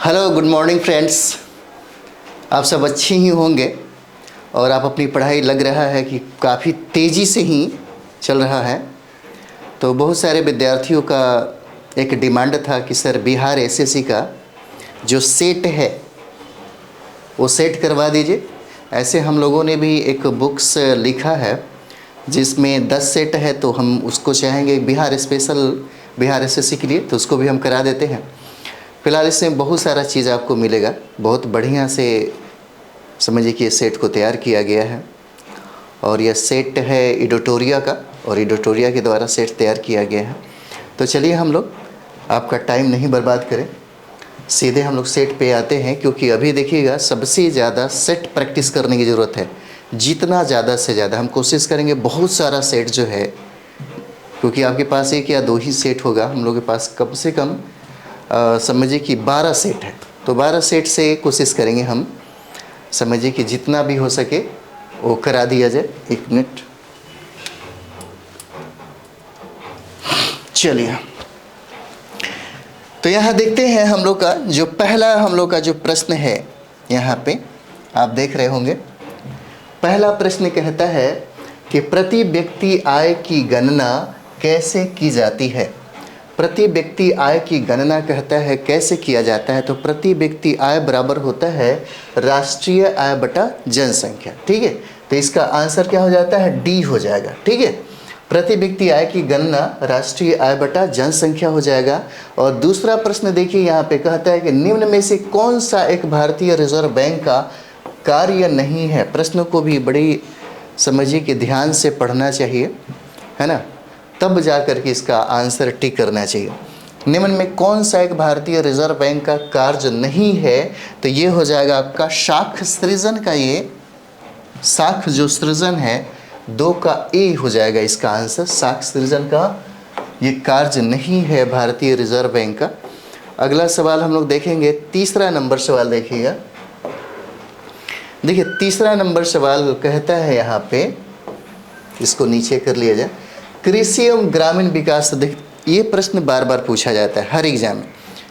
Hello, good morning friends. आप सब अच्छे ही होंगे और आप अपनी पढ़ाई लग रहा है कि काफ़ी तेज़ी से ही चल रहा है। तो बहुत सारे विद्यार्थियों का एक डिमांड था कि सर बिहार एसएससी का जो सेट है वो सेट करवा दीजिए। ऐसे हम लोगों ने भी एक बुक्स लिखा है जिसमें 10 सेट है, तो हम उसको चाहेंगे बिहार एसएससी के लिए, तो उसको भी हम करा देते हैं। फिलहाल इसमें बहुत सारा चीज़ आपको मिलेगा। बहुत बढ़िया से समझिए कि ये सेट को तैयार किया गया है और यह सेट है एडिटोरिया का, और एडिटोरिया के द्वारा सेट तैयार किया गया है। तो चलिए हम लोग आपका टाइम नहीं बर्बाद करें, सीधे हम लोग सेट पे आते हैं। क्योंकि अभी देखिएगा सबसे ज़्यादा सेट प्रैक्टिस करने की ज़रूरत है। जितना ज़्यादा से ज़्यादा हम कोशिश करेंगे बहुत सारा सेट जो है, क्योंकि आपके पास 1 या 2 ही सेट होगा, हम लोग के पास कम से कम समझिए कि 12 सेट है। तो 12 सेट से कोशिश करेंगे हम, समझिए कि जितना भी हो सके वो करा दिया जाए। 1 मिनट, चलिए। तो यहाँ देखते हैं हम लोग का जो पहला हम लोग का जो प्रश्न है, यहाँ पे आप देख रहे होंगे। पहला प्रश्न कहता है कि प्रति व्यक्ति आय की गणना कैसे की जाती है। प्रति व्यक्ति आय की गणना कहता है कैसे किया जाता है। तो प्रति व्यक्ति आय बराबर होता है राष्ट्रीय आय बटा जनसंख्या। ठीक है, तो इसका आंसर क्या हो जाता है, डी हो जाएगा। ठीक है, प्रति व्यक्ति आय की गणना राष्ट्रीय आय बटा जनसंख्या हो जाएगा। और दूसरा प्रश्न देखिए, यहाँ पे कहता है कि निम्न में से कौन सा एक भारतीय रिजर्व बैंक का कार्य नहीं है। प्रश्न को भी बड़ी समझिए कि ध्यान से पढ़ना चाहिए, है ना, तब जा कर के इसका आंसर टिक करना चाहिए। निम्न में कौन सा एक भारतीय रिजर्व बैंक का कार्य नहीं है, तो ये हो जाएगा आपका शाख सृजन का। ये शाख जो सृजन है 2 का ए हो जाएगा इसका आंसर। शाख सृजन का ये कार्य नहीं है भारतीय रिजर्व बैंक का। अगला सवाल हम लोग देखेंगे, तीसरा नंबर सवाल देखिएगा। देखिए तीसरा नंबर सवाल कहता है यहाँ पे, इसको नीचे कर लिया जाए, कृषि एवं ग्रामीण विकास। ये प्रश्न बार बार पूछा जाता है हर एग्जाम में,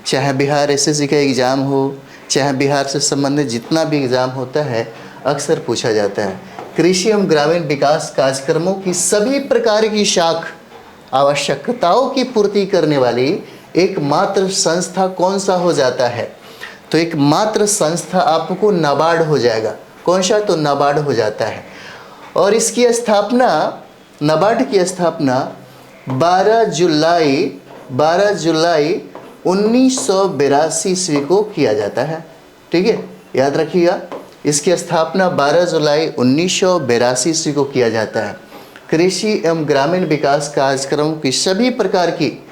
चाहे बिहार एसएससी का एग्ज़ाम हो, चाहे बिहार से संबंधित जितना भी एग्ज़ाम होता है, अक्सर पूछा जाता है। कृषि एवं ग्रामीण विकास कार्यक्रमों की सभी प्रकार की शाख आवश्यकताओं की पूर्ति करने वाली एकमात्र संस्था कौन सा हो जाता है। तो एकमात्र संस्था आपको नाबार्ड हो जाएगा। कौन सा, तो नाबार्ड हो जाता है। और इसकी स्थापना, नाबार्ड की स्थापना 12 जुलाई 1982 ईस्वी को किया जाता है। ठीक है, याद रखिएगा, इसकी स्थापना 12 जुलाई 1982 ईस्वी को किया जाता है। कृषि एवं ग्रामीण विकास कार्यक्रमों की सभी प्रकार की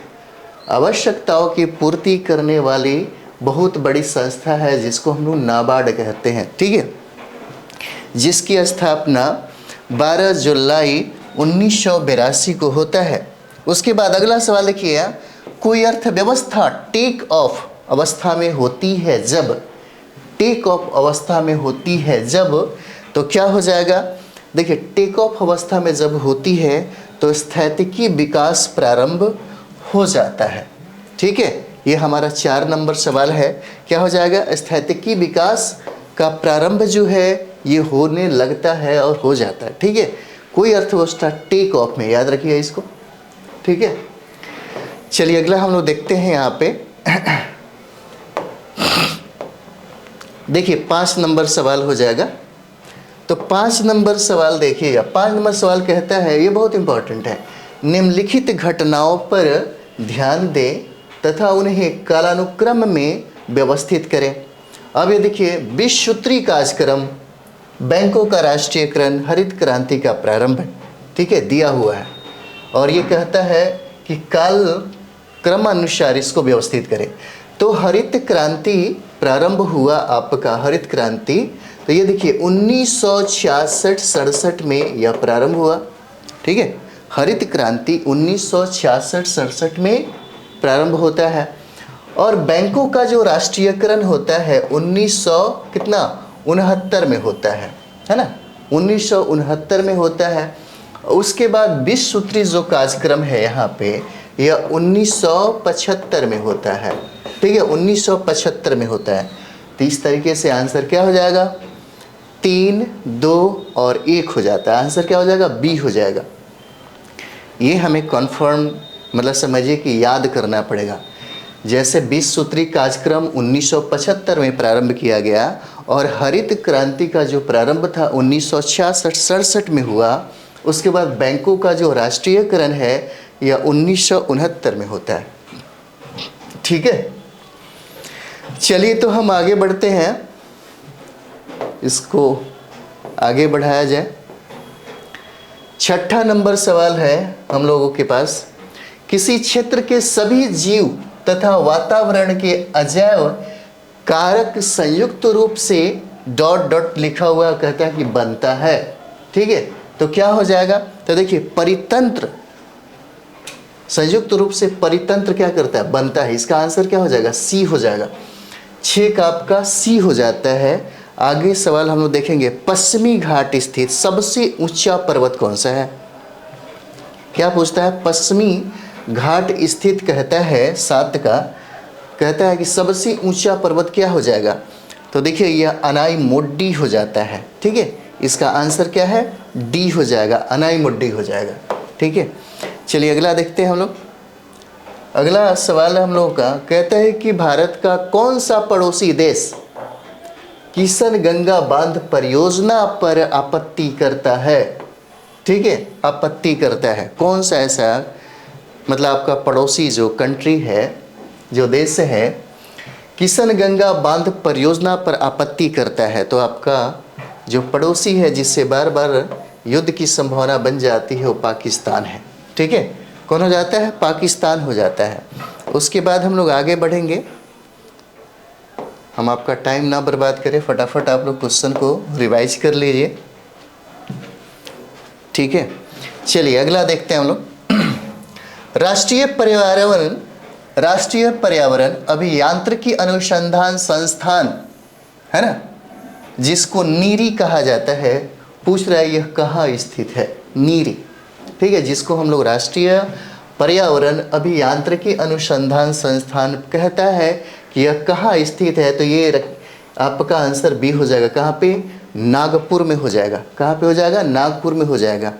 आवश्यकताओं की पूर्ति करने वाली बहुत बड़ी संस्था है, जिसको हम लोग नाबार्ड कहते हैं। ठीक है, जिसकी स्थापना 12 जुलाई 1982 को होता है। उसके बाद अगला सवाल देखिए, कोई अर्थव्यवस्था टेक ऑफ अवस्था में होती है जब, टेक ऑफ अवस्था में होती है जब, तो क्या हो जाएगा। देखिए टेक ऑफ अवस्था में जब होती है तो स्थैतिकी विकास प्रारंभ हो जाता है। ठीक है, ये हमारा 4 नंबर सवाल है। क्या हो जाएगा, स्थैतिकी विकास का प्रारंभ जो है ये होने लगता है और हो जाता है। ठीक है, कोई अर्थव्यवस्था टेक ऑफ में, याद रखिए इसको। ठीक है, चलिए अगला हम लोग देखते हैं यहाँ पे। देखिए 5 नंबर सवाल हो जाएगा। तो 5 नंबर सवाल देखिएगा। 5 नंबर सवाल कहता है, ये बहुत इंपॉर्टेंट है, निम्नलिखित घटनाओं पर ध्यान दें तथा उन्हें कालानुक्रम में व्यवस्थित करें। अब ये देखिए, 20 सूत्री कार्यक्रम, बैंकों का राष्ट्रीयकरण, हरित क्रांति का प्रारंभ, ठीक है, दिया हुआ है। और ये कहता है कि काल क्रमानुसार इसको व्यवस्थित करें। तो हरित क्रांति प्रारंभ हुआ आपका, हरित क्रांति, तो ये देखिए 1966-67 में यह प्रारंभ हुआ। ठीक है, हरित क्रांति 1966-67 में प्रारंभ होता है। और बैंकों का जो राष्ट्रीयकरण होता है 1969 में होता है ना, 1969 में होता है। उसके बाद 20 सूत्री जो कार्यक्रम है यहाँ पे, यह 1975 में होता है। ठीक है, 1975 में होता है। तो इस तरीके से आंसर क्या हो जाएगा, 3, 2 और 1 हो जाता है। आंसर क्या हो जाएगा, बी हो जाएगा। ये हमें कन्फर्म मतलब समझिए कि याद करना पड़ेगा। जैसे 20 सूत्री कार्यक्रम 1975 में प्रारंभ किया गया और हरित क्रांति का जो प्रारंभ था 1966-67 में हुआ, उसके बाद बैंकों का जो राष्ट्रीयकरण है यह 1969 में होता है। ठीक है, चलिए तो हम आगे बढ़ते हैं, इसको आगे बढ़ाया जाए। छठा नंबर सवाल है हम लोगों के पास, किसी क्षेत्र के सभी जीव तथा वातावरण के अजैव कारक संयुक्त रूप से ... लिखा हुआ कहता है कि बनता है। ठीक है, तो क्या हो जाएगा, तो देखिए परितंत्र, संयुक्त रूप से परितंत्र क्या करता है, बनता है। इसका आंसर क्या हो जाएगा, सी हो जाएगा। 6 का आपका सी हो जाता है। आगे सवाल हम लोग देखेंगे, पश्चिमी घाट स्थित सबसे ऊंचा पर्वत कौन सा है। क्या पूछता है, पश्चिमी घाट स्थित कहता है 7 का, कहता है कि सबसे ऊंचा पर्वत क्या हो जाएगा, तो देखिए यह अनाईमुड्डी हो जाता है। ठीक है, इसका आंसर क्या है, डी हो जाएगा, अनाईमुड्डी हो जाएगा। ठीक है, चलिए अगला देखते हैं हम लोग। अगला सवाल हम लोगों का कहता है कि भारत का कौन सा पड़ोसी देश किशनगंगा बांध परियोजना पर आपत्ति करता है। ठीक है, आपत्ति करता है, कौन सा ऐसा मतलब आपका पड़ोसी जो कंट्री है, जो देश है, किशनगंगा बांध परियोजना पर आपत्ति करता है। तो आपका जो पड़ोसी है जिससे बार बार युद्ध की संभावना बन जाती है वो पाकिस्तान है। ठीक है, कौन हो जाता है, पाकिस्तान हो जाता है। उसके बाद हम लोग आगे बढ़ेंगे, हम आपका टाइम ना बर्बाद करें, फटाफट आप लोग क्वेश्चन को रिवाइज कर लीजिए। ठीक है, चलिए अगला देखते हैं हम लोग। राष्ट्रीय पर्यावरण अभियांत्रिकी अनुसंधान संस्थान है ना, जिसको नीरी कहा जाता है, पूछ रहा है यह कहाँ स्थित है, नीरी। ठीक है, जिसको हम लोग राष्ट्रीय पर्यावरण अभियांत्रिकी अनुसंधान संस्थान कहता है कि यह कहाँ स्थित है, तो ये आपका आंसर बी हो जाएगा। कहाँ पे, नागपुर में हो जाएगा। कहाँ पे हो जाएगा, नागपुर में हो जाएगा।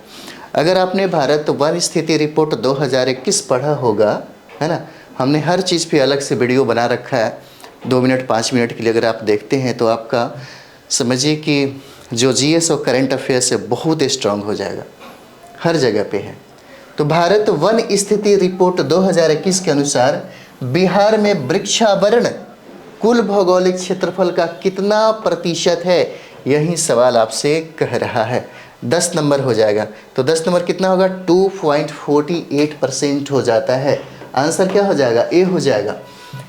अगर आपने भारत वन स्थिति रिपोर्ट 2021 पढ़ा होगा, है ना, हमने हर चीज़ पे अलग से वीडियो बना रखा है, 2 मिनट 5 मिनट के लिए अगर आप देखते हैं तो आपका समझिए कि जो जीएस और करंट अफेयर्स है बहुत स्ट्रांग हो जाएगा, हर जगह पे है। तो भारत वन स्थिति रिपोर्ट 2021 के अनुसार बिहार में वृक्षावरण कुल भौगोलिक क्षेत्रफल का कितना प्रतिशत है, यही सवाल आपसे कह रहा है। 10 नंबर हो जाएगा। तो 10 नंबर कितना होगा, 2.48% हो जाता है। आंसर क्या हो जाएगा, ए हो जाएगा।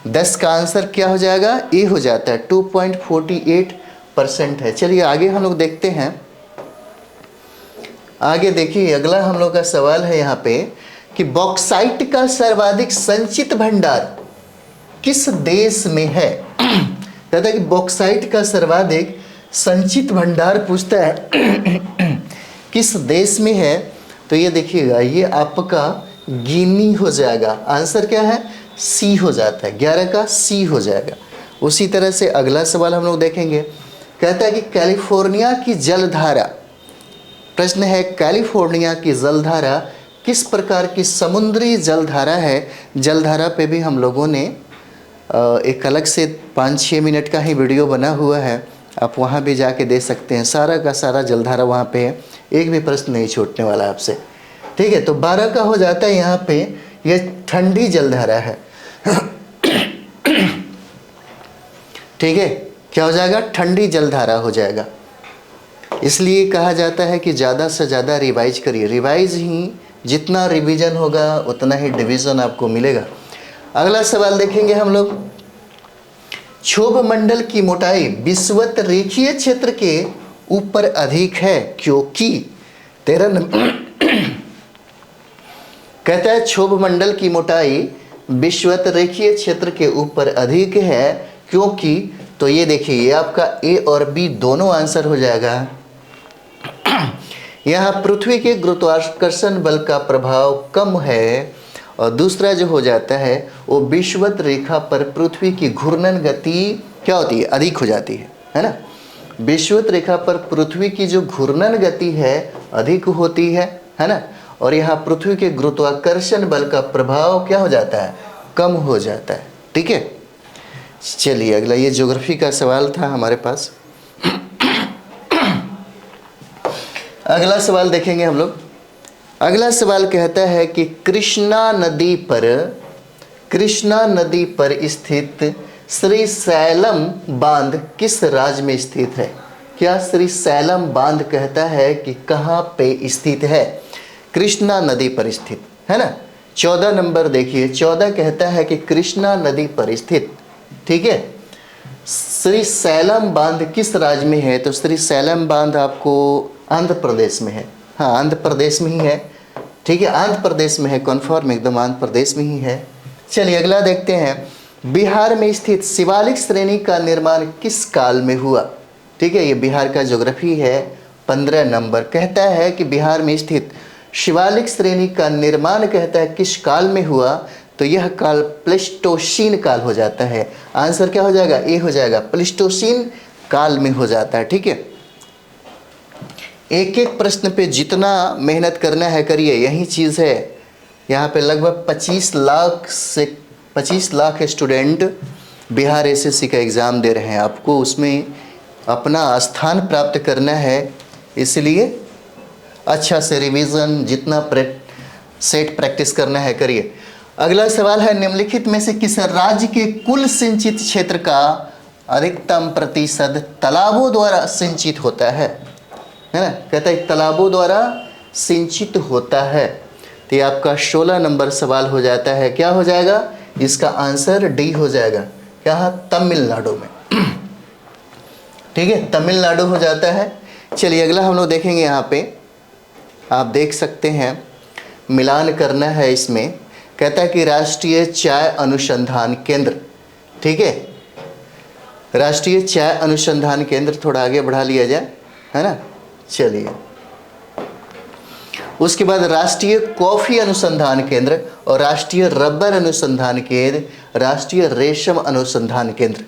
10 का आंसर क्या हो जाएगा, ए हो जाता है, 2.48% है। चलिए आगे हम लोग देखते हैं। आगे देखिए अगला हम लोग का सवाल है यहाँ पे कि बॉक्साइट का सर्वाधिक संचित भंडार किस देश में है। कहता है कि बॉक्साइट का सर्वाधिक संचित भंडार पूछता है किस देश में है, तो ये देखिएगा ये आपका गिनी हो जाएगा। आंसर क्या है, सी हो जाता है, 11 का सी हो जाएगा। उसी तरह से अगला सवाल हम लोग देखेंगे, कहता है कि कैलिफोर्निया की जलधारा, प्रश्न है कैलिफोर्निया की जलधारा किस प्रकार की समुद्री जलधारा है। जलधारा पे भी हम लोगों ने एक अलग से 5-6 मिनट का ही वीडियो बना हुआ है, आप वहाँ भी जाके दे सकते हैं। सारा का सारा जलधारा वहाँ पे है, एक भी प्रश्न नहीं छूटने वाला आपसे। ठीक है, तो 12 का हो जाता है यहाँ पे, यह ठंडी जलधारा है। ठीक है, क्या हो जाएगा, ठंडी जलधारा हो जाएगा। इसलिए कहा जाता है कि ज़्यादा से ज़्यादा रिवाइज करिए, रिवाइज ही जितना रिवीजन होगा उतना ही डिवीज़न आपको मिलेगा। अगला सवाल देखेंगे हम लोग, क्षोभ मंडल की मोटाई विषुवत रेखीय क्षेत्र के ऊपर अधिक है क्योंकि 13 नंबर कहता है क्षोभ मंडल की मोटाई विषुवत रेखीय क्षेत्र के ऊपर अधिक है क्योंकि, तो ये देखिए ये आपका ए और बी दोनों आंसर हो जाएगा। यहाँ पृथ्वी के गुरुत्वाकर्षण बल का प्रभाव कम है और दूसरा जो हो जाता है वो विषुवत रेखा पर पृथ्वी की घूर्णन गति क्या होती है, अधिक हो जाती है ना। विषुवत रेखा पर पृथ्वी की जो घूर्णन गति है अधिक होती है ना। और यहाँ पृथ्वी के गुरुत्वाकर्षण बल का प्रभाव क्या हो जाता है, कम हो जाता है। ठीक है, चलिए अगला, ये ज्योग्राफी का सवाल था हमारे पास। अगला सवाल देखेंगे हम लोग। अगला सवाल कहता है कि कृष्णा नदी पर स्थित श्रीशैलम बांध किस राज्य में स्थित है। क्या श्रीशैलम बांध कहता है कि कहाँ पे स्थित है, कृष्णा नदी पर स्थित है ना। 14 नंबर देखिए, 14 कहता है कि कृष्णा नदी पर स्थित। ठीक है, श्रीशैलम बांध किस राज्य में है, तो श्रीशैलम बांध आपको आंध्र प्रदेश में है। हाँ, आंध्र प्रदेश में ही है। ठीक है, आंध्र प्रदेश में है, कन्फर्म एकदम आंध्र प्रदेश में ही है। चलिए अगला देखते हैं। बिहार में स्थित शिवालिक श्रेणी का निर्माण किस काल में हुआ। ठीक है, ये बिहार का ज्योग्राफी है। 15 नंबर कहता है कि बिहार में स्थित शिवालिक श्रेणी का निर्माण कहता है किस काल में हुआ, तो यह काल प्लेस्टोसीन काल हो जाता है। आंसर क्या हो जाएगा, ए हो जाएगा, प्लेस्टोसीन काल में हो जाता है। ठीक है, एक एक प्रश्न पे जितना मेहनत करना है करिए, यही चीज़ है। यहाँ पे लगभग 25 लाख स्टूडेंट बिहार एसएससी का एग्ज़ाम दे रहे हैं। आपको उसमें अपना स्थान प्राप्त करना है, इसलिए अच्छा से रिवीजन जितना सेट प्रैक्टिस करना है करिए। अगला सवाल है, निम्नलिखित में से किस राज्य के कुल सिंचित क्षेत्र का अधिकतम प्रतिशत तालाबों द्वारा सिंचित होता है ना। कहता है तालाबों द्वारा सिंचित होता है। तो ये आपका 16 नंबर सवाल हो जाता है। क्या हो जाएगा, इसका आंसर डी हो जाएगा। क्या, तमिलनाडु में। ठीक है, तमिलनाडु हो जाता है। चलिए अगला हम लोग देखेंगे। यहाँ पे आप देख सकते हैं, मिलान करना है इसमें। कहता है कि राष्ट्रीय चाय अनुसंधान केंद्र। ठीक है, राष्ट्रीय चाय अनुसंधान केंद्र, थोड़ा आगे बढ़ा लिया जाए, है ना। चलिए उसके बाद राष्ट्रीय कॉफ़ी अनुसंधान केंद्र और राष्ट्रीय रबर अनुसंधान केंद्र, राष्ट्रीय रेशम अनुसंधान केंद्र।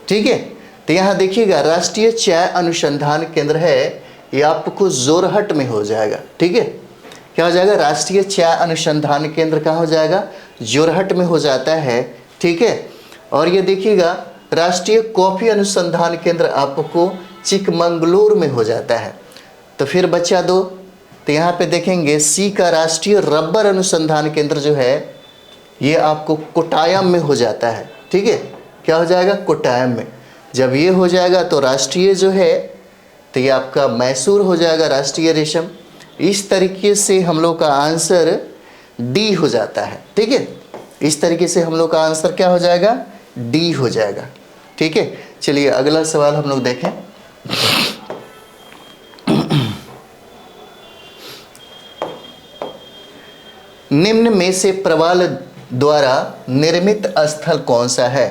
ठीक है, तो यहाँ देखिएगा राष्ट्रीय चाय अनुसंधान केंद्र है, ये आपको जोरहट में हो जाएगा। ठीक है, क्या हो जाएगा, राष्ट्रीय चाय अनुसंधान केंद्र कहाँ हो जाएगा, जोरहट में हो जाता है। ठीक है, और ये देखिएगा राष्ट्रीय कॉफ़ी अनुसंधान केंद्र आपको चिकमंगलुरु में हो जाता है। तो फिर बच्चा दो, तो यहाँ पे देखेंगे सी का राष्ट्रीय रबर अनुसंधान केंद्र जो है ये आपको कोट्टायम में हो जाता है। ठीक है, क्या हो जाएगा, कोट्टायम में। जब ये हो जाएगा तो राष्ट्रीय जो है तो ये आपका मैसूर हो जाएगा, राष्ट्रीय रेशम। इस तरीके से हम लोग का आंसर डी हो जाता है। ठीक है, इस तरीके से हम लोग का आंसर क्या हो जाएगा, डी हो जाएगा। ठीक है, चलिए अगला सवाल हम लोग देखें। निम्न में से प्रवाल द्वारा निर्मित स्थल कौन सा है।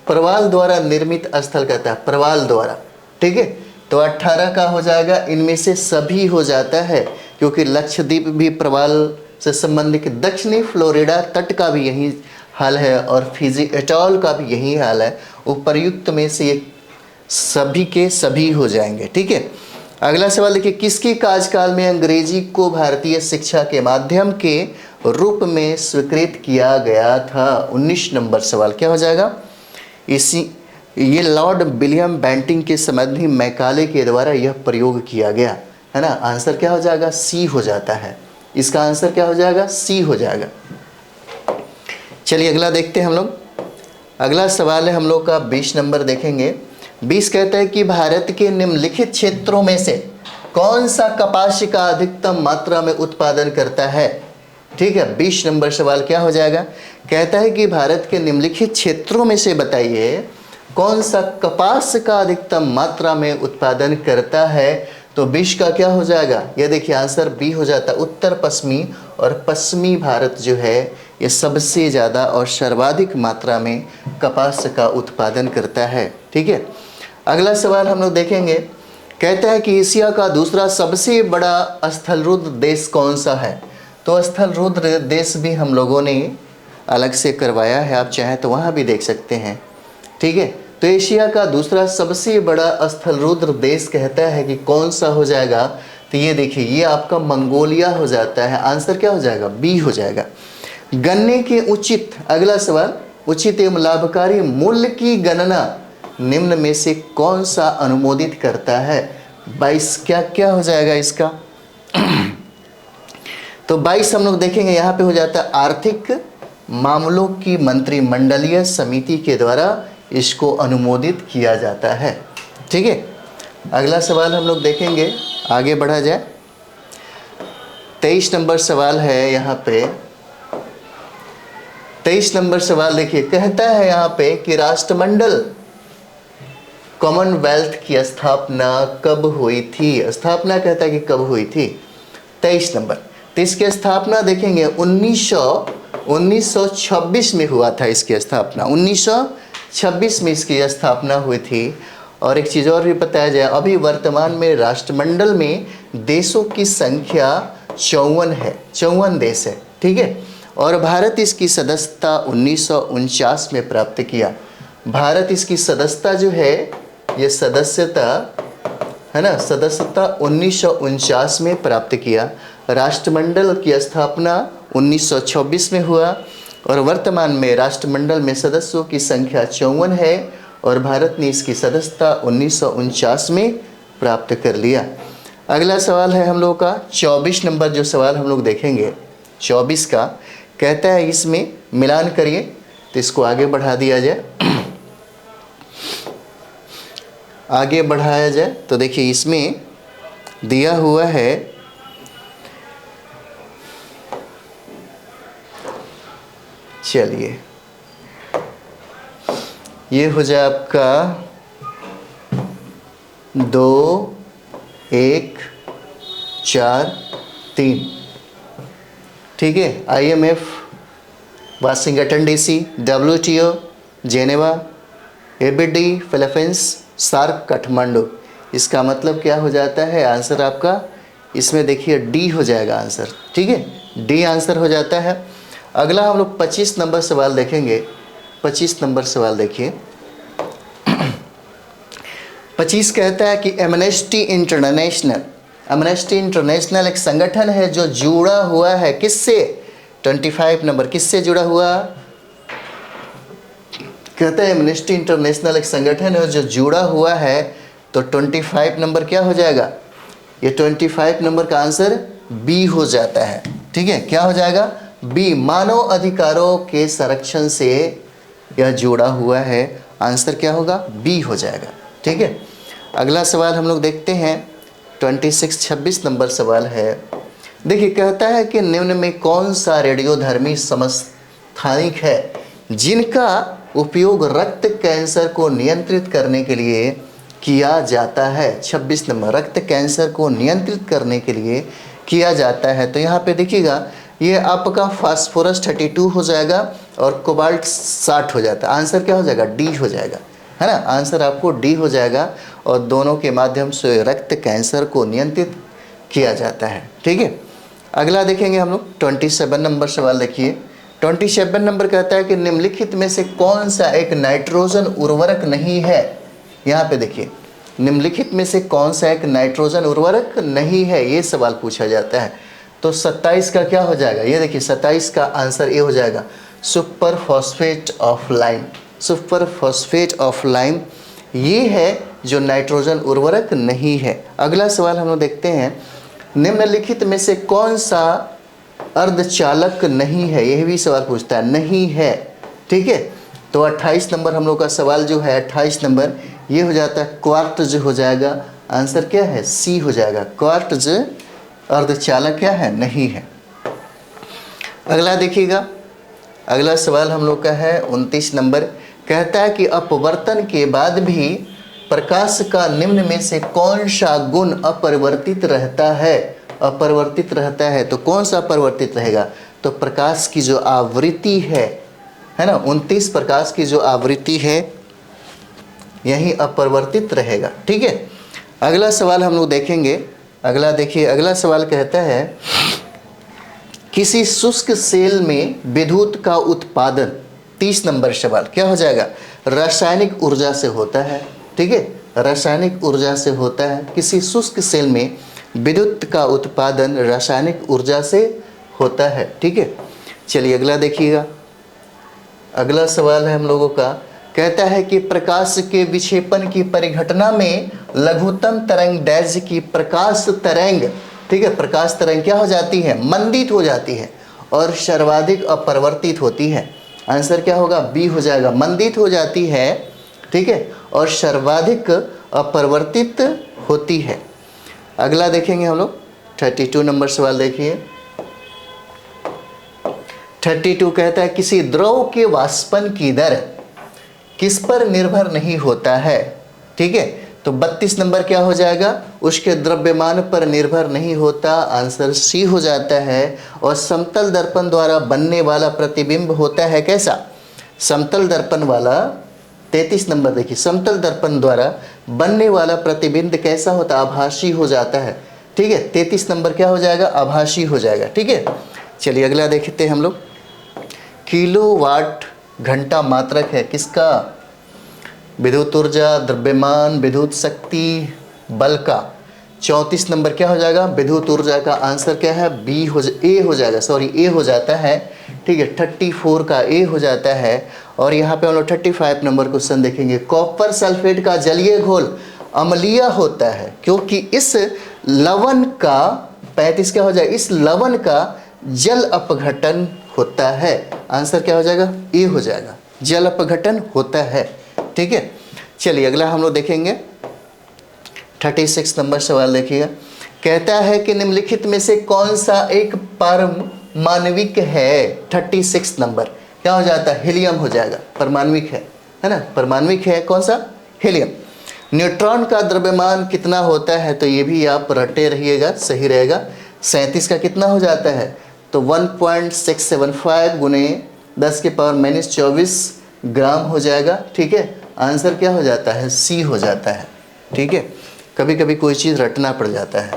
प्रवाल द्वारा निर्मित स्थल कहता है, प्रवाल द्वारा। ठीक है, तो 18 का हो जाएगा। इनमें से सभी हो जाता है, क्योंकि लक्षद्वीप भी प्रवाल से संबंधित, दक्षिणी फ्लोरिडा तट का भी यही हाल है और फिजी एटॉल का भी यही हाल है। उपर्युक्त में से ये सभी के सभी हो जाएंगे। ठीक है, अगला सवाल देखिए, किसके कार्यकाल में अंग्रेजी को भारतीय शिक्षा के माध्यम के रूप में स्वीकृत किया गया था। 19 नंबर सवाल क्या हो जाएगा, ये लॉर्ड विलियम बेंटिंग के संबंधी मैकाले के द्वारा यह प्रयोग किया गया है ना। आंसर क्या हो जाएगा, सी हो जाता है। इसका आंसर क्या हो जाएगा, सी हो जाएगा। चलिए अगला देखते हैं हम लोग। अगला सवाल है हम लोग का 20 नंबर देखेंगे। 20 कहता है कि भारत के निम्नलिखित क्षेत्रों में से कौन सा कपास का अधिकतम मात्रा में उत्पादन करता है। ठीक है, 20 नंबर सवाल क्या हो जाएगा, कहता है कि भारत के निम्नलिखित क्षेत्रों में से बताइए कौन सा कपास का अधिकतम मात्रा में उत्पादन करता है। तो 20 का क्या हो जाएगा, यह देखिए आंसर बी हो जाता है। उत्तर पश्चिमी और पश्चिमी भारत जो है ये सबसे ज़्यादा और सर्वाधिक मात्रा में कपास का उत्पादन करता है। ठीक है, अगला सवाल हम लोग देखेंगे। कहता है कि एशिया का दूसरा सबसे बड़ा स्थलरुद्ध देश कौन सा है। तो स्थल रुद्र देश भी हम लोगों ने अलग से करवाया है, आप चाहें तो वहाँ भी देख सकते हैं। ठीक है, तो एशिया का दूसरा सबसे बड़ा स्थल रुद्र देश कहता है कि कौन सा हो जाएगा, तो ये देखिए ये आपका मंगोलिया हो जाता है। आंसर क्या हो जाएगा, बी हो जाएगा। गन्ने के उचित, अगला सवाल, उचित एवं लाभकारी मूल्य की गणना निम्न में से कौन सा अनुमोदित करता है। 22 क्या क्या हो जाएगा इसका तो 22 हम लोग देखेंगे यहाँ पे हो जाता है आर्थिक मामलों की मंत्रिमंडलीय समिति के द्वारा इसको अनुमोदित किया जाता है। ठीक है, अगला सवाल हम लोग देखेंगे, आगे बढ़ा जाए। 23 नंबर सवाल है यहाँ पे। 23 नंबर सवाल देखिए, कहता है यहाँ पे कि राष्ट्रमंडल कॉमनवेल्थ की स्थापना कब हुई थी। स्थापना कहता है कि कब हुई थी। 23 नंबर, तो इसकी स्थापना देखेंगे 1926 में हुआ था इसकी स्थापना। 1926 में इसकी स्थापना हुई थी। और एक चीज़ और भी बताया जाए, अभी वर्तमान में राष्ट्रमंडल में देशों की संख्या 54 है, 54 देश है। ठीक है, और भारत इसकी सदस्यता 1949 में प्राप्त किया। भारत इसकी सदस्यता जो है, ये सदस्यता है ना, सदस्यता 1949 में प्राप्त किया। राष्ट्रमंडल की स्थापना 1926 में हुआ और वर्तमान में राष्ट्रमंडल में सदस्यों की संख्या 54 है और भारत ने इसकी सदस्यता 1949 में प्राप्त कर लिया। अगला सवाल है हम लोग का 24 नंबर, जो सवाल हम लोग देखेंगे 24 का, कहता है इसमें मिलान करिए, तो इसको आगे बढ़ा दिया जाए। आगे बढ़ाया जाए तो देखिए इसमें दिया हुआ है, चलिए ये हो जाए आपका 2, 1, 4, 3। ठीक है, IMF, Washington DC, WTO, Geneva, ABD, Philippines, SAARC, Kathmandu. इसका मतलब क्या हो जाता है, आंसर आपका इसमें देखिए डी हो जाएगा आंसर। ठीक है, डी आंसर हो जाता है। अगला हम लोग 25 नंबर सवाल देखेंगे। 25 नंबर सवाल देखिए। 25 कहता है कि एमनेस्टी इंटरनेशनल एक संगठन है जो जुड़ा हुआ है किससे, 25 नंबर, किससे जुड़ा हुआ, कहता है एमनेस्टी इंटरनेशनल एक संगठन है जो जुड़ा हुआ है। तो 25 नंबर क्या हो जाएगा, ये 25 नंबर का आंसर बी हो जाता है। ठीक है, क्या हो जाएगा, बी, मानव अधिकारों के संरक्षण से यह जुड़ा हुआ है। आंसर क्या होगा, बी हो जाएगा। ठीक है, अगला सवाल हम लोग देखते हैं 26 नंबर सवाल है। देखिए कहता है कि निम्न में कौन सा रेडियोधर्मी समस्थानिक है जिनका उपयोग रक्त कैंसर को नियंत्रित करने के लिए किया जाता है। 26 नंबर, रक्त कैंसर को नियंत्रित करने के लिए किया जाता है। तो यहाँ पे देखिएगा ये आपका फास्फोरस 32 हो जाएगा और कोबाल्ट 60 हो जाता है। आंसर क्या हो जाएगा, डी हो जाएगा, है ना, आंसर आपको डी हो जाएगा। और दोनों के माध्यम से रक्त कैंसर को नियंत्रित किया जाता है। ठीक है, अगला देखेंगे हम लोग 27 नंबर सवाल देखिए। 27 नंबर कहता है कि निम्नलिखित में से कौन सा एक नाइट्रोजन उर्वरक नहीं है। यहाँ पे देखिए, निम्नलिखित में से कौन सा एक नाइट्रोजन उर्वरक नहीं है, ये सवाल पूछा जाता है। तो 27 का क्या हो जाएगा, ये देखिए 27 का आंसर ये हो जाएगा super phosphate of lime. Super phosphate of lime ये है जो नाइट्रोजन उर्वरक नहीं है। अगला सवाल हम लोग देखते हैं, निम्नलिखित में से कौन सा अर्धचालक नहीं है, यह भी सवाल पूछता है, नहीं है। ठीक है, तो 28 नंबर हम लोग का सवाल जो है 28 नंबर ये हो जाता है क्वार्ट्ज हो जाएगा। आंसर क्या है, सी हो जाएगा, क्वार्ट्ज अर्धचालक क्या है, नहीं है। अगला देखिएगा, अगला सवाल हम लोग का है 29 नंबर, कहता है कि अपवर्तन के बाद भी प्रकाश का निम्न में से कौन सा गुण अपरिवर्तित रहता है। अपरिवर्तित रहता है तो कौन सा अपरिवर्तित रहेगा, तो प्रकाश की जो आवृत्ति है ना, 29 प्रकाश की जो आवृत्ति है यही अपरिवर्तित रहेगा। ठीक है, अगला सवाल हम लोग देखेंगे। अगला देखिए, अगला सवाल कहता है किसी शुष्क सेल में विद्युत का उत्पादन, 30 नंबर सवाल क्या हो जाएगा, रासायनिक ऊर्जा से होता है। ठीक है, रासायनिक ऊर्जा से होता है। किसी शुष्क सेल में विद्युत का उत्पादन रासायनिक ऊर्जा से होता है। ठीक है, चलिए अगला देखिएगा। अगला सवाल है हम लोगों का, कहता है कि प्रकाश के विक्षेपण की परिघटना में लघुत्तम तरंग दैर्घ्य की प्रकाश तरंग, ठीक है, प्रकाश तरंग क्या हो जाती है, मंदित हो जाती है और सर्वाधिक अपरिवर्तित होती है। आंसर क्या होगा, बी हो जाएगा, मंदित हो जाती है। ठीक है, और सर्वाधिक अपरिवर्तित होती है। अगला देखेंगे हम लोग 32 नंबर सवाल देखिए। 32 कहता है किसी द्रव के वाष्पन की दर किस पर निर्भर नहीं होता है। ठीक है, तो 32 नंबर क्या हो जाएगा, उसके द्रव्यमान पर निर्भर नहीं होता। आंसर सी हो जाता है। और समतल दर्पण द्वारा बनने वाला प्रतिबिंब होता है कैसा, समतल दर्पण वाला, 33 नंबर देखिए, समतल दर्पण द्वारा बनने वाला प्रतिबिंब कैसा होता है, आभासी हो जाता है। ठीक है, 33 नंबर क्या हो जाएगा, आभासी हो जाएगा। ठीक है, चलिए अगला देखते हैं हम लोग। किलोवाट घंटा मात्रक है किसका, विद्युत ऊर्जा, द्रव्यमान, विद्युत शक्ति, बल का। 34 नंबर क्या हो जाएगा, विद्युत ऊर्जा का। आंसर क्या है, बी हो ए हो जाएगा, सॉरी ए हो जाता है। ठीक है, 34 का ए हो जाता है। और यहाँ पे हम लोग 35 नंबर क्वेश्चन देखेंगे। कॉपर सल्फेट का जलीय घोल अम्लीय होता है क्योंकि इस लवण का, 35 क्या हो जाएगा, इस लवण का जल अपघटन होता है। आंसर क्या हो जाएगा, ए हो जाएगा, जल अपघटन होता है। ठीक है, चलिए अगला हम लोग देखेंगे 36 नंबर सवाल देखिएगा। कहता है कि निम्नलिखित में से कौन सा एक परमाणविक है। 36 नंबर क्या हो जाता है, हीलियम हो जाएगा, परमाणविक है ना, परमाणविक है कौन सा, हीलियम। न्यूट्रॉन का द्रव्यमान कितना होता है, तो ये भी आप रटे रहिएगा, सही रहेगा। 37 का कितना हो जाता है, तो 1.675 गुने 10 के पावर -24 ग्राम हो जाएगा। ठीक है, आंसर क्या हो जाता है, सी हो जाता है। ठीक है, कभी कभी कोई चीज़ रटना पड़ जाता है।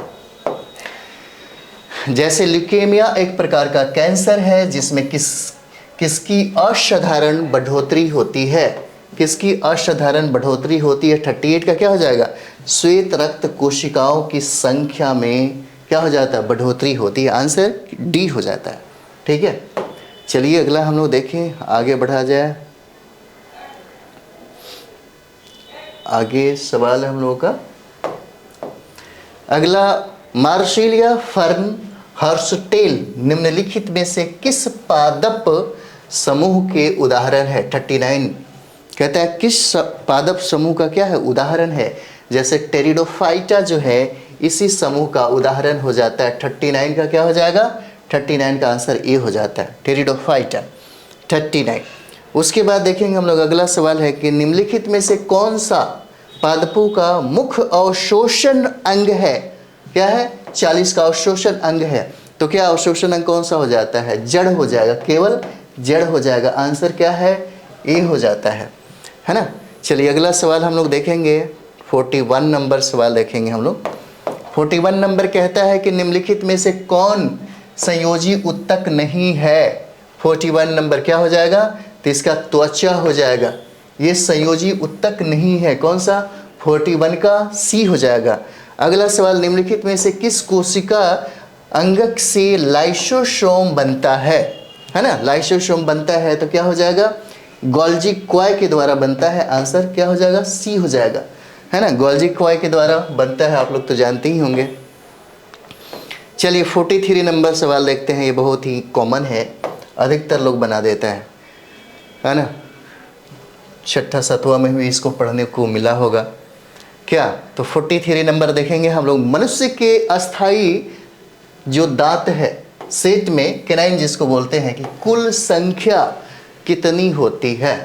जैसे ल्यूकेमिया एक प्रकार का कैंसर है जिसमें किसकी असाधारण बढ़ोतरी होती है, किसकी असाधारण बढ़ोतरी होती है। 38 का क्या हो जाएगा, श्वेत रक्त कोशिकाओं की संख्या में क्या हो जाता है, बढ़ोतरी होती है। आंसर डी हो जाता है। ठीक है, चलिए अगला हम लोग देखें, आगे बढ़ा जाए। आगे सवाल है हम लोगों का अगला, मार्सिलिया फर्न हर्सटेल निम्नलिखित में से किस पादप समूह के उदाहरण है। 39 कहता है किस पादप समूह का क्या है, उदाहरण है। जैसे टेरिडोफाइटा जो है इसी समूह का उदाहरण हो जाता है। 39 का क्या हो जाएगा, 39 का आंसर ए हो जाता है, टेरिडोफाइटा 39। उसके बाद देखेंगे हम लोग अगला सवाल है कि निम्नलिखित में से कौन सा पादपों का मुख्य अवशोषण अंग है। क्या है, 40 का अवशोषण अंग है। तो क्या अवशोषण अंग कौन सा हो जाता है, जड़ हो जाएगा, केवल जड़ हो जाएगा। आंसर क्या है, ए हो जाता है ना। चलिए अगला सवाल हम लोग देखेंगे 41 नंबर सवाल देखेंगे हम लोग। 41 नंबर कहता है कि निम्नलिखित में से कौन संयोजी उत्तक नहीं है। 41 नंबर क्या हो जाएगा, तो इसका त्वचा हो जाएगा, ये संयोजी उत्तक नहीं है। कौन सा, 41 का सी हो जाएगा। अगला सवाल, निम्नलिखित में से किस कोशिका अंगक से लाइसोसोम बनता है ना, लाइसोसोम बनता है तो क्या हो जाएगा, गोल्जी क्वाय के द्वारा बनता है। आंसर क्या हो जाएगा, सी हो जाएगा, है ना, गोल्जी क्वाय के द्वारा बनता है, आप लोग तो जानते ही होंगे। चलिए 43 नंबर सवाल देखते हैं, ये बहुत ही कॉमन है, अधिकतर लोग बना देते हैं, है ना, छठा सातवां में भी इसको पढ़ने को मिला होगा क्या। तो 43 नंबर देखेंगे हम लोग। मनुष्य के अस्थाई जो दांत है, सेट में कैनाइन जिसको बोलते हैं, कि कुल संख्या कितनी होती है।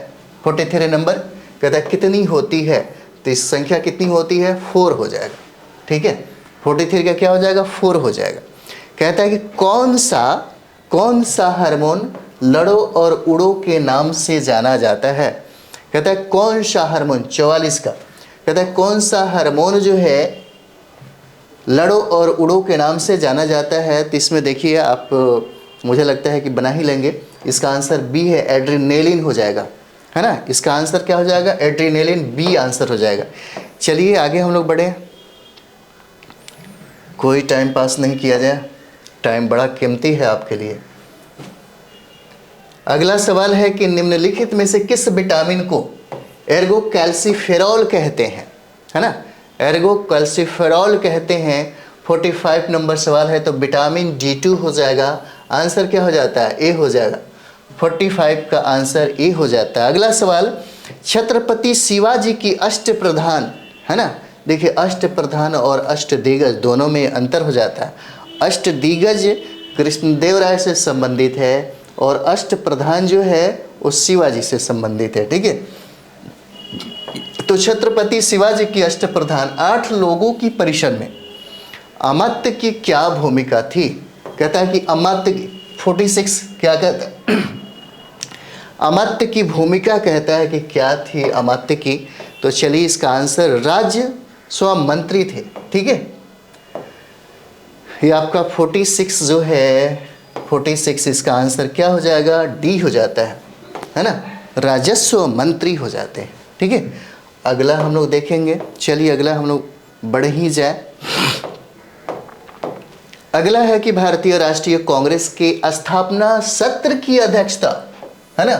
43 नंबर कहता है कितनी होती है, तो इस संख्या कितनी होती है, 4 हो जाएगा। ठीक है, 43 का क्या हो जाएगा, 4 हो जाएगा। कहता है कि कौन सा हार्मोन लड़ो और उड़ो के नाम से जाना जाता है। कहता है कौन सा हार्मोन, 44 का कहता है कौन सा हार्मोन जो है लड़ो और उड़ो के नाम से जाना जाता है। तो इसमें देखिए आप मुझे लगता है कि बना ही लेंगे। इसका आंसर बी है, एड्रेनालिन हो जाएगा, है ना। इसका आंसर क्या हो जाएगा? एड्रेनालिन, बी आंसर हो जाएगा। चलिए आगे हम लोग बढ़े, कोई टाइम पास नहीं किया जाए, टाइम बड़ा कीमती है आपके लिए। अगला सवाल है कि निम्नलिखित में से किस विटामिन को एर्गो कैल्सीफेरॉल कहते हैं, है ना। एर्गो कैल्सीफेरॉल कहते हैं। 45 नंबर सवाल है, तो विटामिन D2 हो जाएगा। आंसर क्या हो जाता है? ए हो जाएगा। 45 का आंसर ए हो जाता है। अगला सवाल, छत्रपति शिवाजी की अष्टप्रधान, है ना। देखिए अष्टप्रधान और अष्टदिग्गज दोनों में अंतर हो जाता है। अष्टदिग्गज कृष्णदेवराय से संबंधित है और अष्टप्रधान जो है वो शिवाजी से संबंधित है, ठीक है। तो छत्रपति शिवाजी की अष्टप्रधान 8 लोगों की परिषद में अमात्य की क्या भूमिका थी? कहता है कि अमात्य की 46 क्या कहता है? अमात्य की भूमिका कहता है कि क्या थी अमात्य की? तो चलिए इसका आंसर राज्य स्व मंत्री थे, ठीक है। ये आपका 46 जो है 46, इसका आंसर क्या हो जाएगा? डी हो जाता है ना। राजस्व मंत्री हो जाते हैं, ठीक है। अगला हम लोग देखेंगे, चलिए अगला हम लोग बढ़ ही जाए। अगला है कि भारतीय राष्ट्रीय कांग्रेस के स्थापना सत्र की अध्यक्षता, है ना,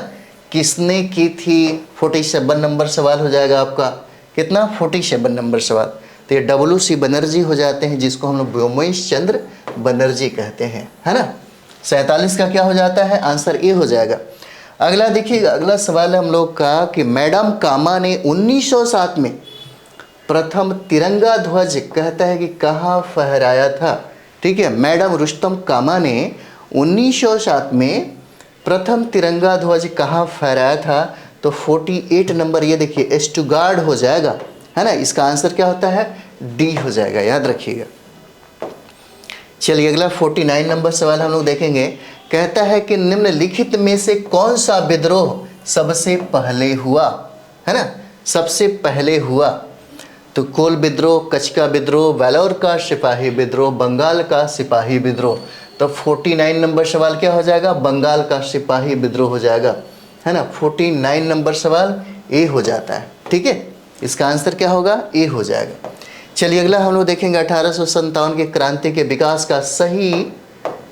किसने की थी? 47 नंबर सवाल हो जाएगा आपका। कितना? 47 नंबर सवाल। तो ये WC बनर्जी हो जाते हैं, जिसको हम लोग व्योमेश चंद्र बनर्जी कहते हैं, है ना। 47 का क्या हो जाता है? आंसर ए हो जाएगा। अगला देखिएगा, अगला सवाल है हम लोग का कि मैडम कामा ने 1907 में प्रथम तिरंगा ध्वज कहता है कि कहाँ फहराया था, ठीक है। मैडम रुस्तम कामा ने 1907 में प्रथम तिरंगा ध्वज कहाँ फहराया था? तो 48 नंबर, ये देखिए स्टुगार्ड हो जाएगा, है ना। इसका आंसर क्या होता है? डी हो जाएगा, याद रखिएगा। चलिए अगला 49 नंबर सवाल हम लोग देखेंगे। कहता है कि निम्नलिखित में से कौन सा विद्रोह सबसे पहले हुआ, है ना, सबसे पहले हुआ? तो कोल विद्रोह, कच्छ का विद्रोह, वेलोर का सिपाही विद्रोह, बंगाल का सिपाही विद्रोह। तो 49 नंबर सवाल क्या हो जाएगा? बंगाल का सिपाही विद्रोह हो जाएगा, है ना। 49 नंबर सवाल ए हो जाता है, ठीक है। इसका आंसर क्या होगा? ए हो जाएगा। चलिए अगला हम लोग देखेंगे 1857 के क्रांति के विकास का सही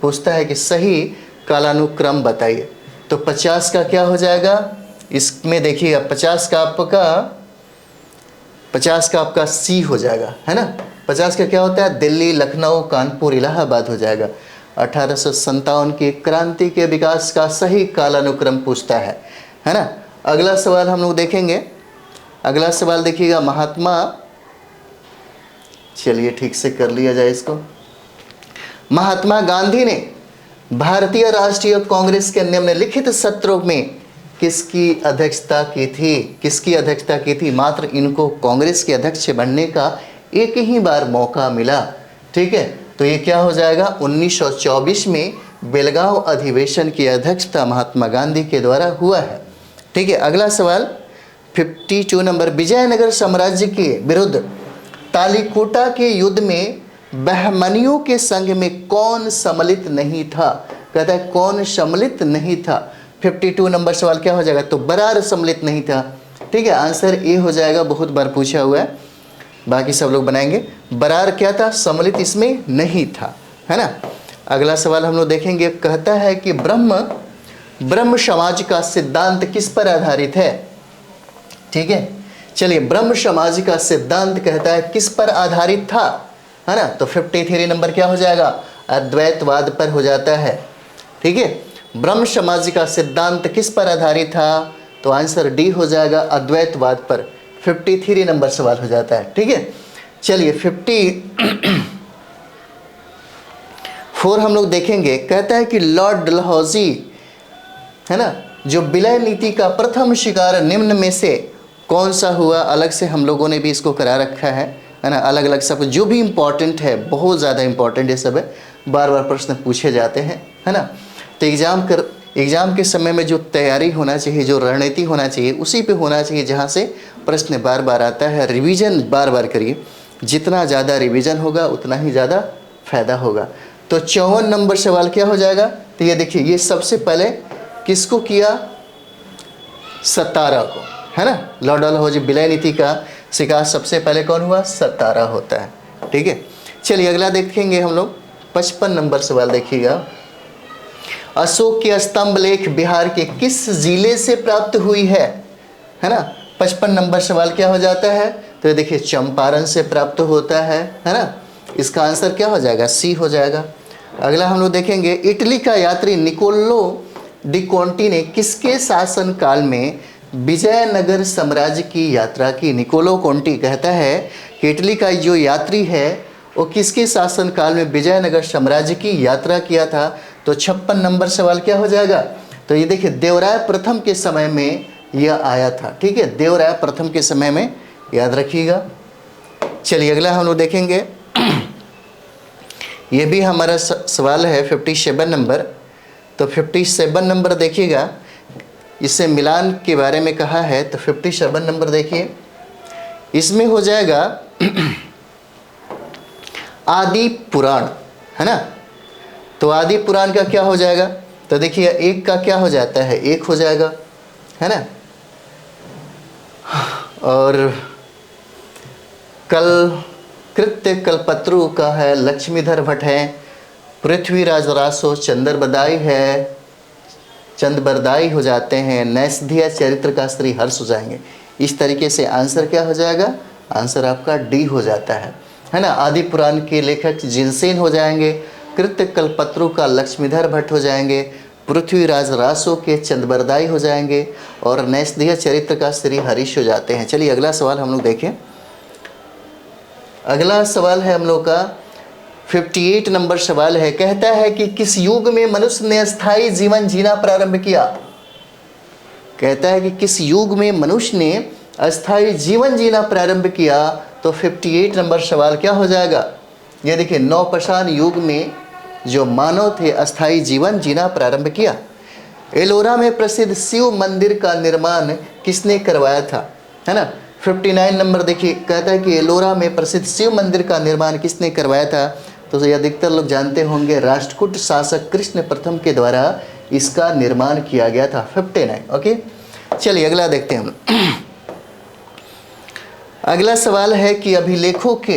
पूछता है कि सही कालानुक्रम बताइए। तो 50 का क्या हो जाएगा? इसमें देखिएगा 50 का आपका सी हो जाएगा, है ना। 50 का क्या होता है? दिल्ली, लखनऊ, कानपुर, इलाहाबाद हो जाएगा। 1857 की क्रांति के विकास का सही कालानुक्रम पूछता है ना। अगला सवाल हम लोग देखेंगे। अगला सवाल देखिएगा, महात्मा, चलिए ठीक से कर लिया जाए इसको। महात्मा गांधी ने भारतीय राष्ट्रीय कांग्रेस के निम्नलिखित सत्रों में किसकी अध्यक्षता की थी? किसकी अध्यक्षता की थी? मात्र इनको कांग्रेस के अध्यक्ष बनने का एक ही बार मौका मिला, ठीक है। तो ये क्या हो जाएगा? 1924 में बेलगांव अधिवेशन की अध्यक्षता महात्मा गांधी के द्वारा हुआ है, ठीक है। अगला सवाल 52 नंबर, विजयनगर साम्राज्य के विरुद्ध तालिकोटा के युद्ध में बहमनियों के संघ में कौन सम्मिलित नहीं था? कहता है कौन सम्मिलित नहीं था। 52 नंबर सवाल क्या हो जाएगा? तो बरार सम्मिलित नहीं था, ठीक है। आंसर ए हो जाएगा, बहुत बार पूछा हुआ है, बाकी सब लोग बनाएंगे। बरार क्या था? सम्मिलित इसमें नहीं था, है ना। अगला सवाल हम लोग देखेंगे। कहता है कि ब्रह्म समाज का सिद्धांत किस पर आधारित है, ठीक है। चलिए, ब्रह्म समाज का सिद्धांत कहता है किस पर आधारित था, है ना। तो 53 नंबर क्या हो जाएगा? अद्वैतवाद पर हो जाता है, ठीक है। ब्रह्म समाज का सिद्धांत किस पर आधारित था? तो आंसर डी हो जाएगा, अद्वैतवाद पर। 53 नंबर सवाल हो जाता है, ठीक है। चलिए 54 हम लोग देखेंगे। कहता है कि लॉर्ड डलहौजी, है ना, जो विलय नीति का प्रथम शिकार निम्न में से कौन सा हुआ? अलग से हम लोगों ने भी इसको करा रखा है ना, अलग अलग सब जो भी इम्पोर्टेंट है, बहुत ज़्यादा इम्पोर्टेंट ये सब है, बार बार प्रश्न पूछे जाते हैं, है ना। तो एग्ज़ाम के समय में जो तैयारी होना चाहिए, जो रणनीति होना चाहिए, उसी पे होना चाहिए जहाँ से प्रश्न बार बार आता है। रिवीजन बार बार करिए, जितना ज़्यादा रिवीजन होगा उतना ही ज़्यादा फायदा होगा। तो 54 नंबर सवाल क्या हो जाएगा? तो ये देखिए, ये सबसे पहले किसको किया? सतारा को, है ना। लॉर्ड डलहौजी विलय नीति का शिकार सबसे पहले कौन हुआ? सतारा होता है, ठीक है। चलिए अगला देखेंगे हम लोग। 55 नंबर सवाल देखिएगा। अशोक की स्तंभ लेख बिहार के किस जिले से प्राप्त हुई है ना। 55 नंबर सवाल क्या हो जाता है? तो ये देखिए, चंपारण से प्राप्त होता है ना। इसका आंसर क्या हो जाएगा? सी हो जाएगा। अगला हम लोग देखेंगे, इटली का यात्री निकोलो डी कोंटी ने किसके शासन काल में विजयनगर साम्राज्य की यात्रा की? निकोलो कोंटी कहता है कि इटली का जो यात्री है वो किसके शासन काल में विजयनगर साम्राज्य की यात्रा किया था? तो 56 नंबर सवाल क्या हो जाएगा? तो ये देखिए, देवराय प्रथम के समय में यह आया था, ठीक है। देवराय प्रथम के समय में, याद रखिएगा। चलिए अगला हम लोग देखेंगे। ये भी हमारा सवाल है 57 नंबर। तो 57 नंबर देखिएगा, इससे मिलान के बारे में कहा है। तो 57 नंबर देखिए, इसमें हो जाएगा आदि पुराण, है ना। तो आदि पुराण का क्या हो जाएगा? तो देखिए, एक का क्या हो जाता है? एक हो जाएगा, है ना। और कृत्य कल्पत्रु का है लक्ष्मीधर भट्ट है, पृथ्वीराज रासो चंद्रबरदाई है, चंद्रबरदाई हो जाते हैं, नैषधीय चरित्र का श्री हर्ष हो जाएंगे। इस तरीके से आंसर क्या हो जाएगा? आंसर आपका डी हो जाता है ना। आदि पुराण के लेखक जिनसेन हो जाएंगे, कृत्य कल्पत्रु का लक्ष्मीधर भट्ट हो जाएंगे, पृथ्वीराज रासो के चंद्रबरदाई हो जाएंगे, और नैषधीय चरित्र का श्री हरीश हो जाते हैं। चलिए अगला सवाल हम लोग देखें। अगला सवाल है हम लोग का 58 नंबर सवाल है। कहता है कि किस युग में मनुष्य ने अस्थायी जीवन जीना प्रारंभ किया? कहता है कि किस युग में मनुष्य ने अस्थायी जीवन जीना प्रारंभ किया? तो 58 नंबर सवाल क्या हो जाएगा? ये देखिए, नवपाषाण युग में जो मानव थे अस्थायी जीवन जीना प्रारंभ किया। एलोरा में प्रसिद्ध शिव मंदिर का निर्माण किसने करवाया था, है ना। 59 नंबर देखिए, कहता है कि एलोरा में प्रसिद्ध शिव मंदिर का निर्माण किसने करवाया था? तो ये अधिकतर लोग जानते होंगे, राष्ट्रकूट शासक कृष्ण प्रथम के द्वारा इसका निर्माण किया गया था। 59, ओके। चलिए अगला देखते हैं हम। अगला सवाल है कि अभिलेखों के,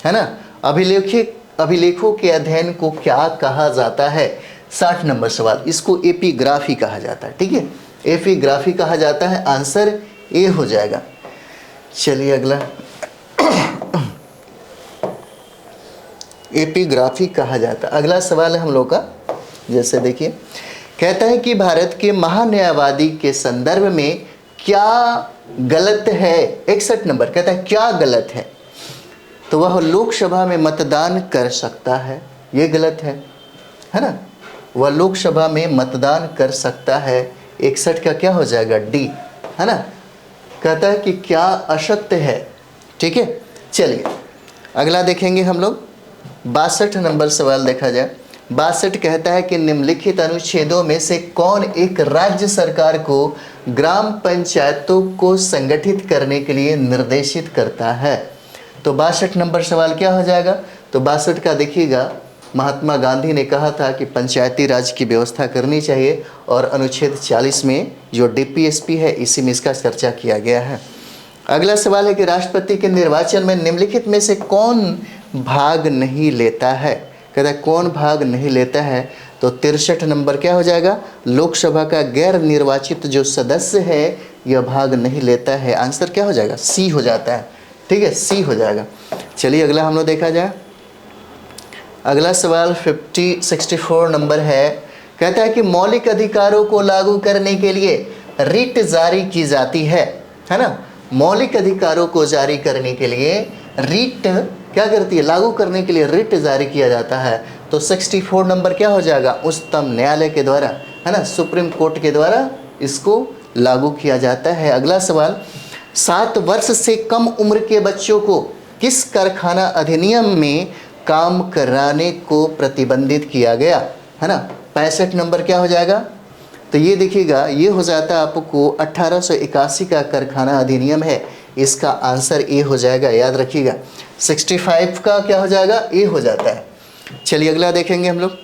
है ना, अभिलेखों के अध्ययन को क्या कहा जाता है? 60 नंबर सवाल, इसको एपिग्राफी कहा जाता है, ठीक है। एपिग्राफी कहा जाता है, आंसर ए हो जाएगा। चलिए अगला, एपिग्राफी कहा जाता है। अगला सवाल है हम लोग का, जैसे देखिए, कहता है कि भारत के महान्यायवादी के संदर्भ में क्या गलत है? 61 नंबर कहता है क्या गलत है? तो वह लोकसभा में मतदान कर सकता है, ये गलत है ना। वह लोकसभा में मतदान कर सकता है। 61 का क्या हो जाएगा? डी, है ना। कहता है कि क्या असत्य है, ठीक है। चलिए अगला देखेंगे हम लोग। 62 नंबर सवाल देखा जाए। 62 कहता है कि निम्नलिखित अनुच्छेदों में से कौन एक राज्य सरकार को ग्राम पंचायतों को संगठित करने के लिए निर्देशित करता है? तो 62 नंबर सवाल क्या हो जाएगा? तो 62 का देखिएगा, महात्मा गांधी ने कहा था कि पंचायती राज की व्यवस्था करनी चाहिए, और अनुच्छेद 40 में जो डीपीएसपी है इसी में इसका चर्चा किया गया है। अगला सवाल है कि राष्ट्रपति के निर्वाचन में निम्नलिखित में से कौन भाग नहीं लेता है? कहता है कौन भाग नहीं लेता है? तो 63 नंबर क्या हो जाएगा? लोकसभा का गैर निर्वाचित जो सदस्य है यह भाग नहीं लेता है। आंसर क्या हो जाएगा? सी हो जाता है, ठीक है, सी हो जाएगा। चलिए अगला हम लोग देखा जाए। अगला सवाल 64 नंबर है। कहता है कि मौलिक अधिकारों को लागू करने के लिए रिट जारी की जाती है ना। मौलिक अधिकारों को जारी करने के लिए रिट क्या करती है? लागू करने के लिए रिट जारी किया जाता है। तो 64 नंबर क्या हो जाएगा? उच्चतम न्यायालय के द्वारा, है ना, सुप्रीम कोर्ट के द्वारा इसको लागू किया जाता है। अगला सवाल, 7 वर्ष से कम उम्र के बच्चों को किस कारखाना अधिनियम में काम कराने को प्रतिबंधित किया गया, है ना। 65 नंबर क्या हो जाएगा? तो ये देखिएगा, ये हो जाता है आपको 1881 का कारखाना अधिनियम है, इसका आंसर ए हो जाएगा, याद रखिएगा। 65 का क्या हो जाएगा? ए हो जाता है। चलिए अगला देखेंगे हम लोग।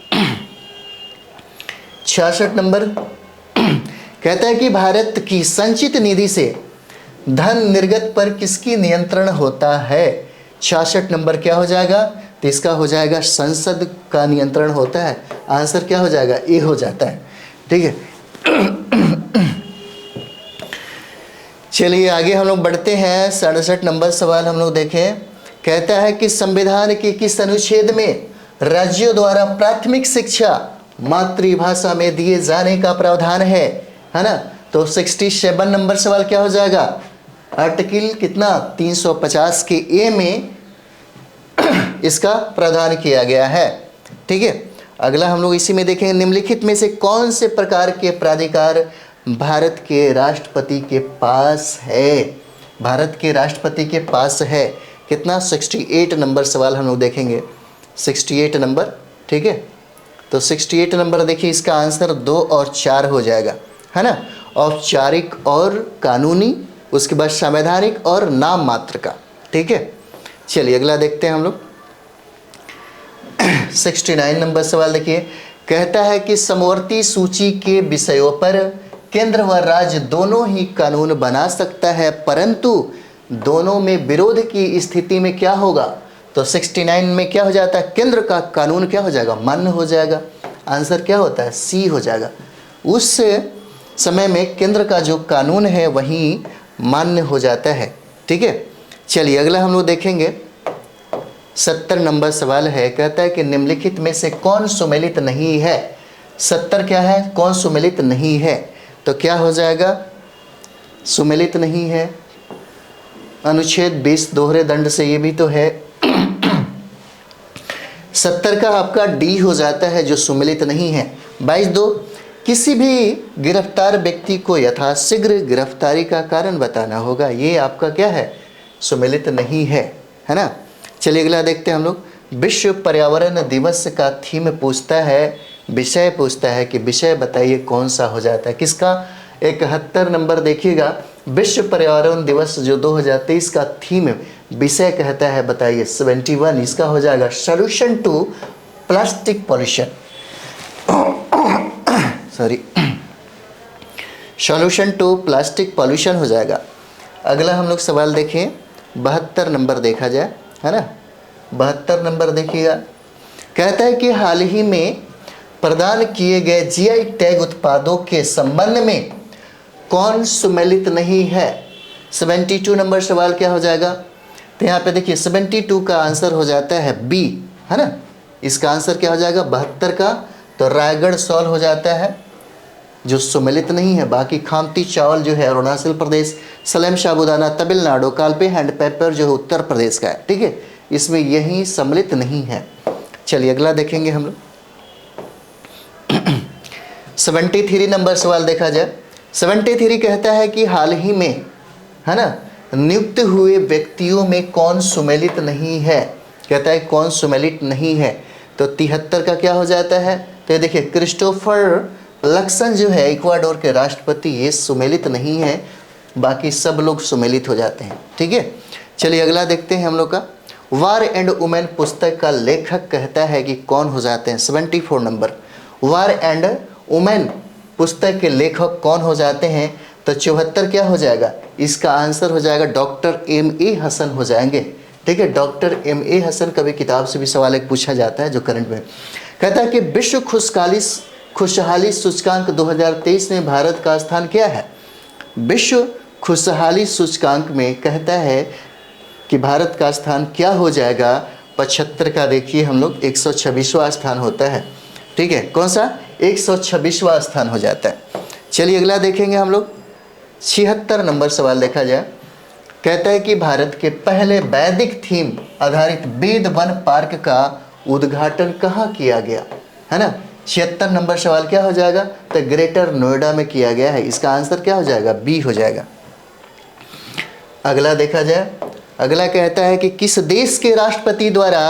66 नंबर कहता है कि भारत की संचित निधि से धन निर्गत पर किसकी नियंत्रण होता है? 66 नंबर क्या हो जाएगा? तो इसका हो जाएगा संसद का नियंत्रण होता है। आंसर क्या हो जाएगा? ए हो जाता है। ठीक है, चलिए आगे हम लोग बढ़ते हैं। 67 नंबर सवाल हम लोग देखें। कहता है कि संविधान के किस अनुच्छेद में राज्यों द्वारा प्राथमिक शिक्षा मातृभाषा में दिए जाने का प्रावधान है ना? तो 67 नंबर सवाल क्या हो जाएगा? आर्टिकल कितना? 350 के ए में इसका प्रावधान किया गया है। ठीक है, अगला हम लोग इसी में देखेंगे। निम्नलिखित में से कौन से प्रकार के प्राधिकार भारत के राष्ट्रपति के पास है? भारत के राष्ट्रपति के पास है कितना? 68 नंबर सवाल हम लोग देखेंगे। 68 नंबर, ठीक है। तो 68 नंबर देखिए, इसका आंसर 2 और 4 हो जाएगा, है ना? औपचारिक और कानूनी, उसके बाद संवैधानिक और नाम मात्र का। ठीक है, चलिए अगला देखते हैं हम लोग। 69 नंबर सवाल देखिए। कहता है कि समवर्ती सूची के विषयों पर केंद्र व राज्य दोनों ही कानून बना सकता है, परंतु दोनों में विरोध की स्थिति में क्या होगा? तो 69 में क्या हो जाता है? केंद्र का कानून क्या हो जाएगा? मान्य हो जाएगा। आंसर क्या होता है? सी हो जाएगा। उस समय में केंद्र का जो कानून है वही मान्य हो जाता है। ठीक है, चलिए अगला हम लोग देखेंगे। 70 नंबर सवाल है। कहता है कि निम्नलिखित में से कौन सुमेलित नहीं है? 70 क्या है? कौन सुमेलित नहीं है? तो क्या हो जाएगा? सुमेलित नहीं है अनुच्छेद 20 दोहरे दंड से, ये भी तो है। 70 का आपका डी हो जाता है, जो सुमेलित नहीं है। 22(2) किसी भी गिरफ्तार व्यक्ति को यथाशीघ्र गिरफ्तारी का कारण बताना होगा। ये आपका क्या है? सुमेलित नहीं है, है ना? चलिए अगला देखते हैं हम लोग। विश्व पर्यावरण दिवस का थीम पूछता है, विषय पूछता है कि विषय बताइए कौन सा हो जाता है? किसका? 71 नंबर देखिएगा। विश्व पर्यावरण दिवस जो 2023 का थीम विषय कहता है, बताइए। 71 इसका हो जाएगा solution to plastic pollution. Sorry, solution to plastic pollution हो जाएगा। अगला हम लोग सवाल देखें। 72 नंबर देखा जाए, है ना? 72 नंबर देखिएगा। कहता है कि हाल ही में प्रदान किए गए जीआई टैग उत्पादों के संबंध में कौन सुमेलित नहीं है? 72 नंबर सवाल क्या हो जाएगा? तो यहाँ पे देखिए 72 का आंसर हो जाता है बी, है ना? इसका आंसर क्या हो जाएगा? 72 का तो रायगढ़ सॉल हो जाता है, जो सुमेलित नहीं है। बाकी खामती चावल जो है अरुणाचल प्रदेश, सलेम साबूदाना तमिलनाडु, कालपे हैंड पेपर जो है उत्तर प्रदेश का है। ठीक है, इसमें यही सम्मिलित नहीं है। चलिए अगला देखेंगे हम लोग। 73 नंबर सवाल देखा जाए। 73 कहता है कि हाल ही में, है ना, नियुक्त हुए व्यक्तियों में कौन सुमेलित नहीं है? कहता है कौन सुमेलित नहीं है? तो 73 का क्या हो जाता है? तो ये देखिए क्रिस्टोफर लक्सन जो है इक्वाडोर के राष्ट्रपति, ये सुमेलित नहीं है, बाकी सब लोग सुमेलित हो जाते हैं। ठीक है, चलिए अगला देखते हैं हम लोग का। वार एंड वुमेन पुस्तक का लेखक कहता है कि कौन हो जाते हैं? 74 नंबर। वार एंड वुमेन पुस्तक के लेखक कौन हो जाते हैं? तो 74 क्या हो जाएगा? इसका आंसर हो जाएगा डॉक्टर M.A. हसन हो जाएंगे। ठीक है, डॉक्टर M.A. हसन कभी किताब से भी सवाल एक पूछा जाता है जो करंट में। कहता है कि विश्व खुशहाली सूचकांक 2023 में भारत का स्थान क्या है? विश्व खुशहाली सूचकांक में कहता है कि भारत का स्थान क्या हो जाएगा? 75 का देखिए हम लोग 126वां स्थान होता है। ठीक है, कौन सा? 126वां स्थान हो जाता है। चलिए अगला देखेंगे हम लोग। 76 नंबर सवाल देखा जाए। कहता है कि भारत के पहले वैदिक थीम आधारित वेद वन पार्क का उद्घाटन कहाँ किया गया? है ना? 76 नंबर सवाल क्या हो जाएगा? तो ग्रेटर नोएडा में किया गया है। इसका आंसर क्या हो जाएगा? बी हो जाएगा। अगला देखा जाए। अगला कहता है कि किस देश के राष्ट्रपति द्वारा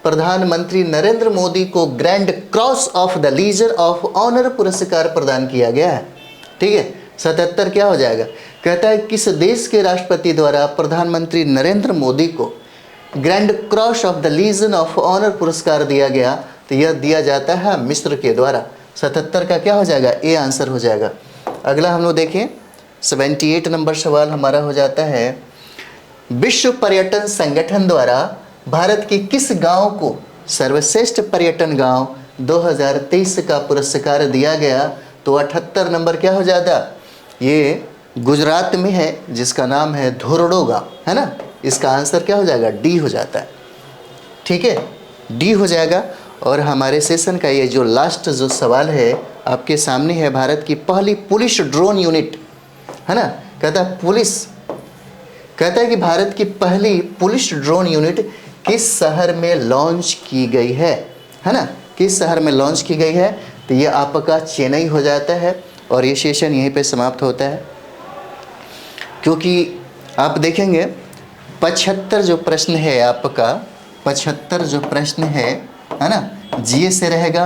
प्रधानमंत्री नरेंद्र मोदी को Grand Cross of the Legion of Honour पुरस्कार प्रदान किया गया है? ठीक है, 77 क्या हो जाएगा? कहता है किस देश के राष्ट्रपति द्वारा प्रधानमंत्री नरेंद्र मोदी को Grand Cross of the Legion of Honour पुरस्कार दिया गया, तो यह दिया जाता है मिस्र के द्वारा। 77 का क्या हो जाएगा, ए आंसर हो जाएगा। अगला हम लोग देखें 78 नंबर सवाल हमारा हो जाता है, विश्व पर्यटन संगठन द्वारा भारत के किस गांव को सर्वश्रेष्ठ पर्यटन गांव 2023 का पुरस्कार दिया गया। तो 78 नंबर क्या हो जाता, ये गुजरात में है जिसका नाम है धोरडो गांव, है ना। इसका आंसर क्या हो जाएगा, डी हो जाता है। ठीक है, डी हो जाएगा। और हमारे सेशन का ये जो लास्ट जो सवाल है आपके सामने है, भारत की पहली पुलिस ड्रोन यूनिट, है ना। कहता है पुलिस, कहता है कि भारत की पहली पुलिस ड्रोन यूनिट किस शहर में लॉन्च की गई है ना। किस शहर में लॉन्च की गई है, तो ये आपका चेन्नई हो जाता है। और ये सेशन यहीं पे समाप्त होता है, क्योंकि आप देखेंगे 75 जो प्रश्न है आपका, 75 जो प्रश्न है ना, जीए से रहेगा।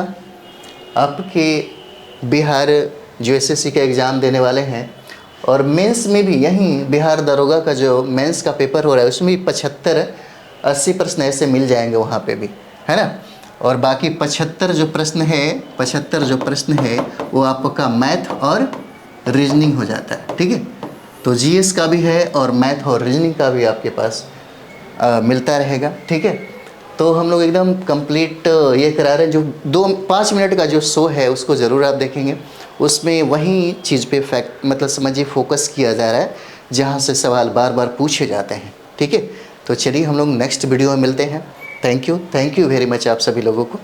आपके बिहार जो एसएससी का एग्ज़ाम देने वाले हैं, और मेंस में भी यहीं बिहार दरोगा का जो मेंस का पेपर हो रहा है उसमें भी 75-80 प्रश्न ऐसे मिल जाएंगे वहाँ पे भी, है ना। और बाकी 75 जो प्रश्न है, 75 जो प्रश्न है वो आपका मैथ और रीजनिंग हो जाता है। ठीक है, तो जीएस का भी है और मैथ और रीजनिंग का भी आपके पास मिलता रहेगा। ठीक है, तो हम लोग एकदम कंप्लीट ये करा रहे हैं। जो 2-5 मिनट का जो शो है उसको ज़रूर आप देखेंगे, उसमें वही चीज़ पे फैक्ट मतलब समझिए फोकस किया जा रहा है जहाँ से सवाल बार बार पूछे जाते हैं। ठीक है, तो चलिए हम लोग नेक्स्ट वीडियो में मिलते हैं। थैंक यू वेरी मच आप सभी लोगों को।